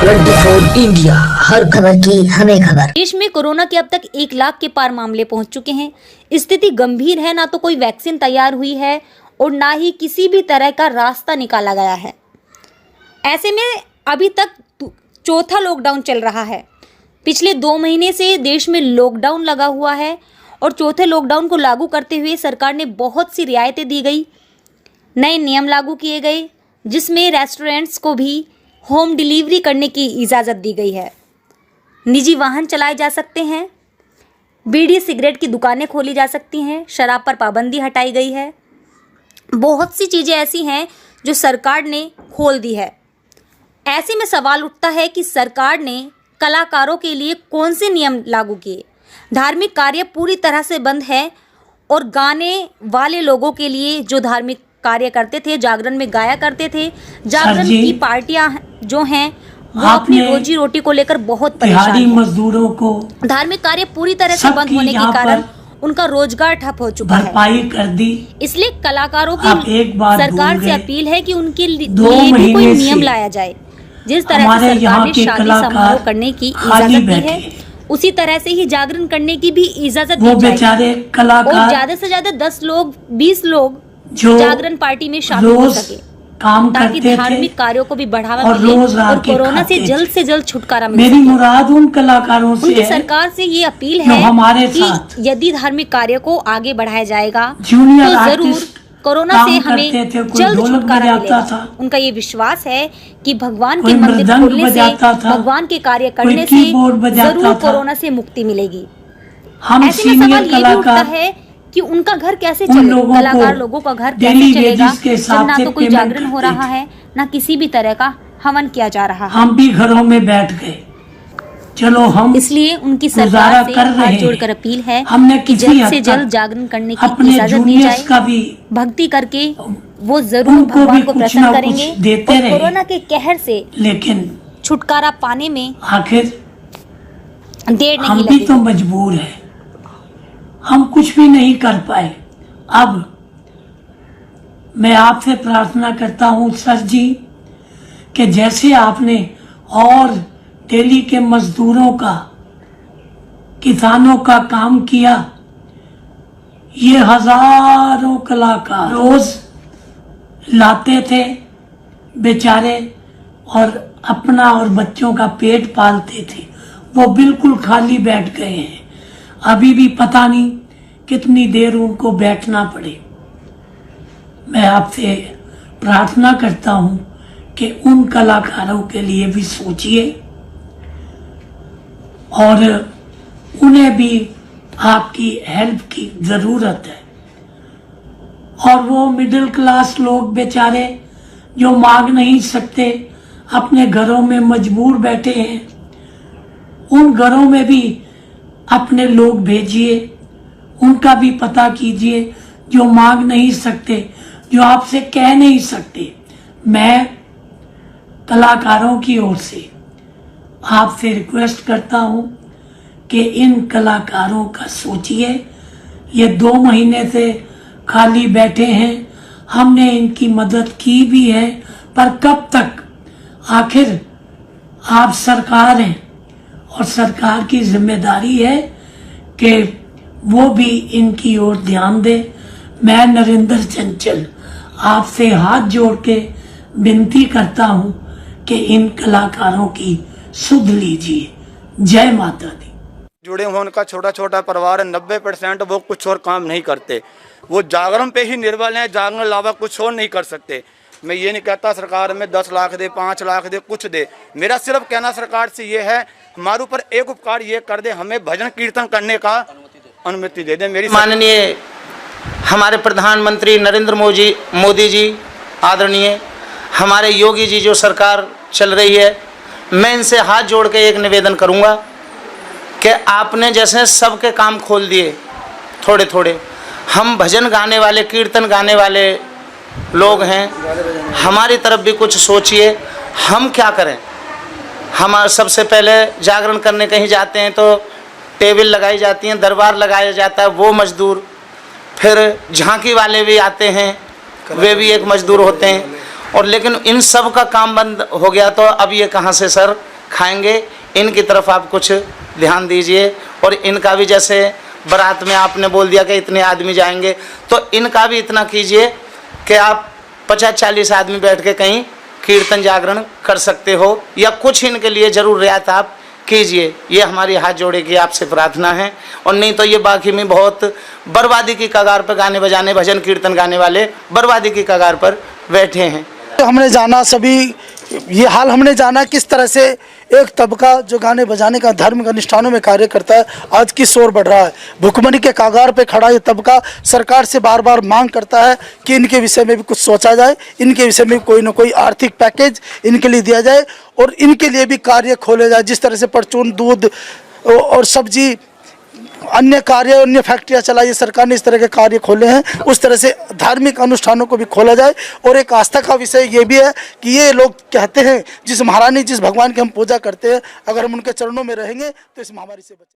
24 India, हर खबर की हमें खबर। देश में कोरोना के अब तक 1 लाख के पार मामले पहुंच चुके हैं। स्थिति गंभीर है। ना तो कोई वैक्सीन तैयार हुई है और ना ही किसी भी तरह का रास्ता निकाला गया है। ऐसे में अभी तक चौथा लॉकडाउन चल रहा है। पिछले 2 महीने से देश में लॉकडाउन लगा हुआ है और चौथे लॉकडाउन को लागू करते हुए सरकार ने बहुत सी रियायतें दी गई, नए नियम लागू किए गए, जिसमें रेस्टोरेंट्स को भी होम डिलीवरी करने की इजाज़त दी गई है। निजी वाहन चलाए जा सकते हैं, बीड़ी सिगरेट की दुकानें खोली जा सकती हैं, शराब पर पाबंदी हटाई गई है। बहुत सी चीज़ें ऐसी हैं जो सरकार ने खोल दी है। ऐसे में सवाल उठता है कि सरकार ने कलाकारों के लिए कौन से नियम लागू किए। धार्मिक कार्य पूरी तरह से बंद है और गाने वाले लोगों के लिए जो धार्मिक कार्य करते थे, जागरण में गाया करते थे, जागरण की पार्टियां जो हैं वो अपनी रोजी रोटी को लेकर बहुत परेशान हैं। मजदूरों को धार्मिक कार्य पूरी तरह से बंद होने के कारण उनका रोजगार ठप हो चुका है। कर दी। इसलिए कलाकारों की सरकार से अपील है कि उनके लिए भी कोई नियम लाया जाए। जिस तरह से सरकार ने शादी समारोह करने की इजाजत दी है, उसी तरह से ही जागरण करने की भी इजाजत दी जाए और ज्यादा से ज्यादा 10 लोग 20 लोग जागरण पार्टी में शामिल हो सके, ताकि धार्मिक कार्यों को भी बढ़ावा मिले और कोरोना से जल्द छुटकारा मिले। मेरी मुराद उन कलाकारों से उनकी सरकार से ये अपील है कि यदि धार्मिक कार्य को आगे बढ़ाया जाएगा तो जरूर कोरोना से हमें जल्द छुटकारा मिलेगा। उनका ये विश्वास है कि भगवान के मंदिर खोलने से, भगवान के कार्य करने से जरूर कोरोना से मुक्ति मिलेगी। ऐसे में सवाल ये भी उठता है कि उनका घर कैसे चले, कलाकार लोगों का घर कैसे चलेगा जब ना तो कोई जागरण हो रहा है, ना किसी भी तरह का हवन किया जा रहा है। हम भी घरों में बैठ गए। चलो हम इसलिए उनकी सरकार से हाथ जोड़कर अपील है कि जल्द से जल्द जागरण करने की इजाजत दी जाए। भक्ति करके वो जरूर भगवान को प्रसन्न करेंगे और कोरोना के कहर से लेकिन छुटकारा पाने में आखिर देर नहीं लगेगी। हम भी तो मजबूर है, हम कुछ भी नहीं कर पाए। अब मैं आपसे प्रार्थना करता हूँ सर जी कि जैसे आपने और दिल्ली के मजदूरों का, किसानों का काम किया, ये हजारों कलाकार रोज लाते थे बेचारे और अपना और बच्चों का पेट पालते थे, वो बिल्कुल खाली बैठ गए हैं। अभी भी पता नहीं कितनी देर उनको बैठना पड़े। मैं आपसे प्रार्थना करता हूं कि उन कलाकारों के लिए भी सोचिए और उन्हें भी आपकी हेल्प की जरूरत है। और वो मिडिल क्लास लोग बेचारे जो मांग नहीं सकते, अपने घरों में मजबूर बैठे हैं, उन घरों में भी अपने लोग भेजिए, उनका भी पता कीजिए जो मांग नहीं सकते, जो आपसे कह नहीं सकते। मैं कलाकारों की ओर से आपसे रिक्वेस्ट करता हूं कि इन कलाकारों का सोचिए। ये 2 महीने से खाली बैठे हैं, हमने इनकी मदद की भी है, पर कब तक? आखिर आप सरकार हैं और सरकार की जिम्मेदारी है कि वो भी इनकी ओर ध्यान दे। मैं नरेंद्र चंचल आपसे हाथ जोड़ के विनती करता हूं कि इन कलाकारों की सुध लीजिए। जय माता दी। जुड़े हुए उनका छोटा छोटा परिवार है, 90% वो कुछ और काम नहीं करते, वो जागरण पे ही निर्भर हैं, जागरण अलावा कुछ और नहीं कर सकते। मैं ये नहीं कहता सरकार में 10 लाख दे, 5 लाख दे, कुछ दे। मेरा सिर्फ कहना सरकार से ये है, हमारे ऊपर एक उपकार ये कर दे, हमें भजन कीर्तन करने का अनुमति दे दे। मेरी माननीय हमारे प्रधानमंत्री नरेंद्र मोदी जी, आदरणीय हमारे योगी जी जो सरकार चल रही है, मैं इनसे हाथ जोड़ के एक निवेदन करूंगा कि आपने जैसे सबके काम खोल दिए थोड़े थोड़े, हम भजन गाने वाले, कीर्तन गाने वाले लोग हैं, हमारी तरफ भी कुछ सोचिए। हम क्या करें? हम सबसे पहले जागरण करने कहीं जाते हैं तो टेबल लगाई जाती हैं, दरबार लगाया जाता है, वो मजदूर। फिर झांकी वाले भी आते हैं, वे भी एक मजदूर होते हैं। और लेकिन इन सब का काम बंद हो गया तो अब ये कहाँ से सर खाएंगे, इनकी तरफ आप कुछ ध्यान दीजिए। और इनका भी जैसे बारात में आपने बोल दिया कि इतने आदमी जाएंगे, तो इनका भी इतना कीजिए कि आप 50-40 आदमी बैठ के कहीं कीर्तन जागरण कर सकते हो, या कुछ इनके लिए जरूर रियायत आप कीजिए। ये हमारी हाथ जोड़े की आपसे प्रार्थना है। और नहीं तो ये बाकी में बहुत बर्बादी की कगार पर गाने बजाने भजन कीर्तन गाने वाले बर्बादी की कगार पर बैठे हैं। हमने जाना सभी ये हाल हमने जाना किस तरह से एक तबका जो गाने बजाने का धार्मिक अनुष्ठानों में कार्य करता है आज की शोर बढ़ रहा है। भुखमरी के कागार पे खड़ा ये तबका सरकार से बार बार मांग करता है कि इनके विषय में भी कुछ सोचा जाए, इनके विषय में कोई ना कोई आर्थिक पैकेज इनके लिए दिया जाए और इनके लिए भी कार्य खोले जाए। जिस तरह से परचून, दूध और सब्जी, अन्य कार्य, अन्य फैक्ट्रियां चलाई सरकार ने, इस तरह के कार्य खोले हैं, उस तरह से धार्मिक अनुष्ठानों को भी खोला जाए। और एक आस्था का विषय ये भी है कि ये लोग कहते हैं जिस महारानी, जिस भगवान की हम पूजा करते हैं, अगर हम उनके चरणों में रहेंगे तो इस महामारी से बचेंगे।